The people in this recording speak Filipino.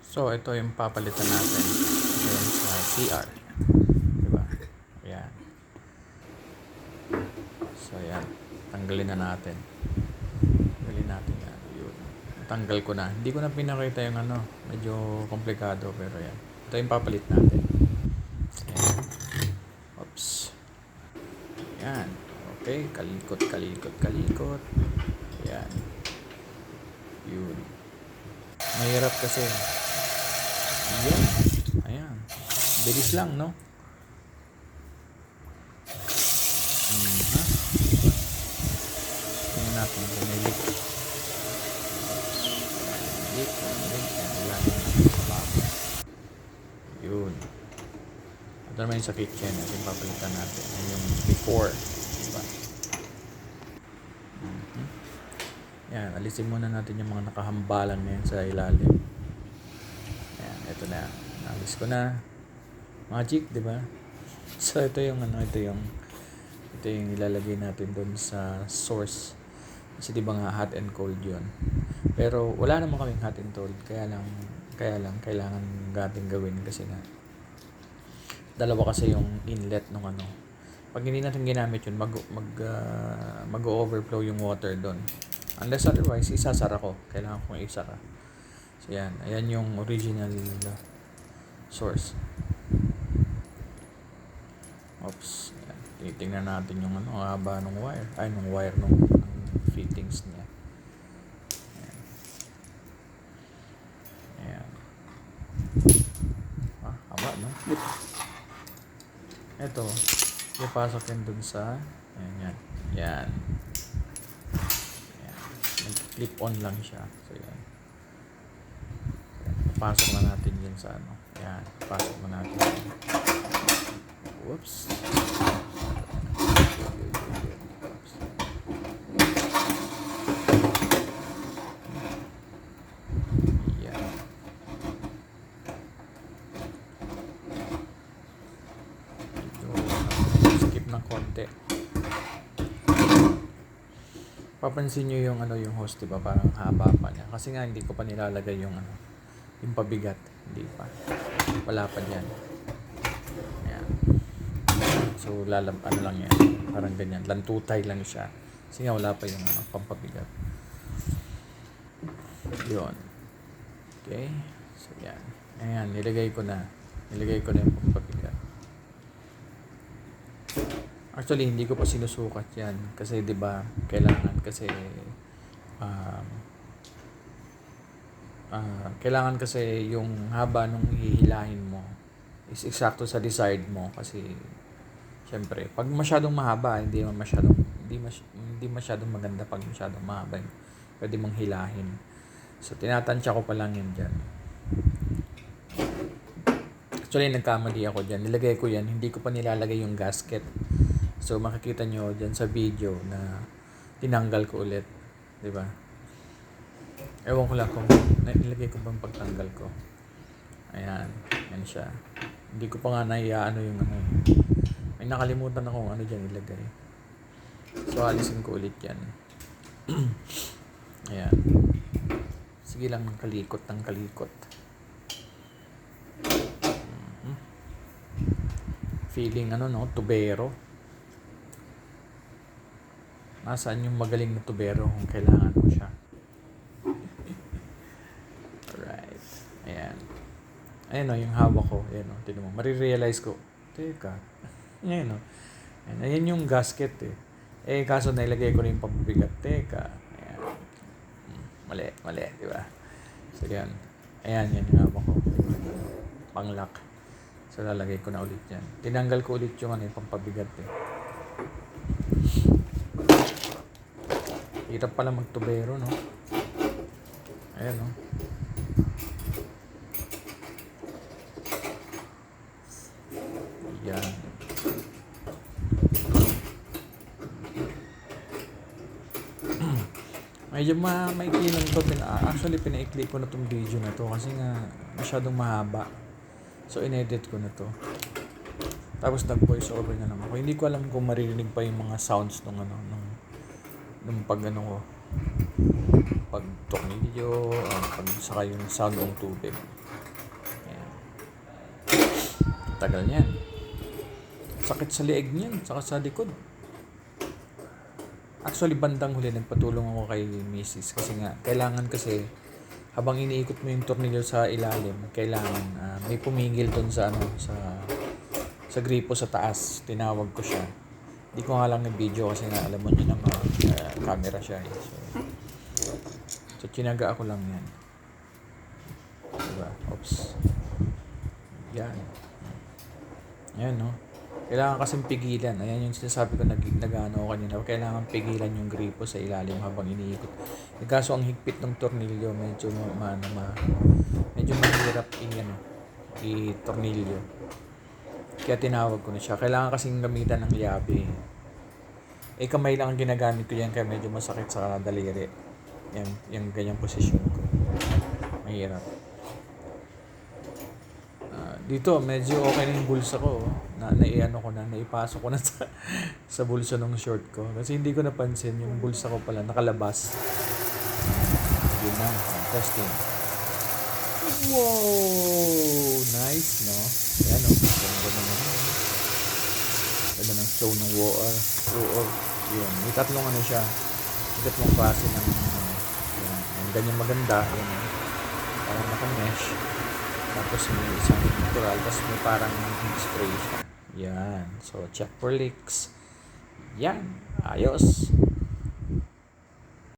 So, ito yung papalitan natin dun sa CR. Diba? Ayan. So, ayan. Tanggalin na natin. Tanggalin natin yan. Yun. Tanggal ko na. Hindi ko na pinakita yung ano. Medyo komplikado pero yan. Ito yung papalit natin. Ayan. Oops. Ayan. Okay. Kalikot, kalikot, kalikot. Ayan. Yun. Mahirap kasi. Ayan. Ayan. Bilis lang, no? Ha? Tingnan natin kung may leak. Leak. Yun. Ito naman yung sa kitchen. Ito yung papalitan natin. Yan yung before. Diba? Yan. Alisin muna natin yung mga nakahambalan na yan sa ilalim. Ayan. Ito na. Naalis ko na. Magic, diba? So, ito yung ilalagay natin doon sa source. Kasi diba nga hot and cold yun. Pero wala naman kaming hot and cold. Kaya lang kailangan natin gawin kasi nga dalawa kasi yung inlet nung ano. Pag hindi natin ginamit yun, mag-overflow yung water doon. Unless otherwise, isasara ko. Kailangan kong isara. So, yan. Ayan yung original source. Oops. Ayan. Titingnan natin yung ano, haba ng wire. Ay, ng wire ng fittings niya. Ayan. Ayan. Haba, no? Ito, ipasok yan dun sa, ayan. Yan. Ayan. Nag-clip on lang siya. So, yan. Pasok na natin yun sa ano. Ayan. Pasok na natin yun. Whoops. Ayan. Skip ng konti. Papansin nyo yung ano yung hose, diba? Parang haba pa niya. Kasi nga hindi ko pa nilalagay yung ano, yung pabigat. Hindi pa. Wala pa dyan. Ayan. So, ano lang yan. Parang ganyan. Lantutay lang siya. Kasi nga wala pa yung ano, pampabigat. Yun. Okay. So, yan. Ayan. Nilagay ko na yung pampabigat. Actually, hindi ko pa sinusukat yan. Kasi, di ba, kailangan kasi yung haba nung hihilahin mo is eksakto sa desired mo. Kasi, syempre, pag masyadong mahaba, hindi masyadong maganda pag masyadong mahaba. Pwede mong hilahin. So, tinatansya ko pa lang yun dyan. Actually, nagkamali ako dyan. Nilagay ko yan. Hindi ko pa nilalagay yung gasket. So, makikita nyo dyan sa video na tinanggal ko ulit. Diba? Ewan ko lang kung nilagay ko bang pagtanggal ko. Ayan. Yan siya. Hindi ko pa nga naiyaano yung ano. May nakalimutan akong ano dyan ilagay. So, alisin ko ulit yan. Ayan. Sige lang ng kalikot. Feeling tubero. Nasaan yung magaling na tubero kung kailangan mo siya. Alright. Ayan. Ayan yung hawak ko. Ayan tignan mo. Marirealize ko. Teka. Ayan Ayan yung gasket kaso nailagay ko na yung pabigat. Teka. Ayan. Mali. Diba? So, yan. Ayan yung hawak ko. Panglock. So, lalagay ko na ulit yan. Tinanggal ko ulit yung pampabigat Hirap pala magtubero, no? Ayan, no? Ayan. Medyo maikli lang ito. Actually, pinaikli ko na itong video na to kasi nga masyadong mahaba. So, inedit ko na to. Tapos nag-voice over na lang ako. Hindi ko alam kung maririnig pa yung mga sounds nung pag tornilyo, pag saka yung sound ng tubig. Ayan. Tagal niyan. Sakit sa leeg niyan, saka sa likod. Actually, bandang huli, nagpatulong ako kay Mrs. Kasi nga, kailangan kasi, habang iniikot mo yung tornilyo sa ilalim, kailangan may pumigil doon sa sa gripo sa taas. Tinawag ko siya. Hindi ko nga lang na-video kasi nga alam mo niyo naman, camera siya. So, tinaga ako lang yan. Diba? Oops. Yan. Yan, no? Kailangan kasing pigilan. Ayan yung sinasabi ko nag-ano ako kanina. Kailangan pigilan yung gripo sa ilalim habang iniikot. Kaso ang higpit ng tornilyo, medyo mahirap i-tornilyo. Kaya tinawag ko na siya. Kailangan kasing gamitan ng yabe. Kamay lang ang ginagamit ko yan kaya medyo masakit sa daliri. Yung ganyang posisyon ko. Mahirap. Dito, medyo okay na yung bulsa ko. Naipasok ko na sa bulsa ng short ko. Kasi hindi ko napansin yung bulsa ko pala nakalabas. Yun na. Testing. Wow! Nice, no? Ayan, no? Ganda naman. Ganda ng flow ng water. Yun. May tatlong siya. May tatlong klase ng yan. Yung ganyan maganda. Yan, no? Parang naka-mesh. Tapos may isang natural, tapos may parang spray siya. Yan. So, check for leaks. Yan. Ayos.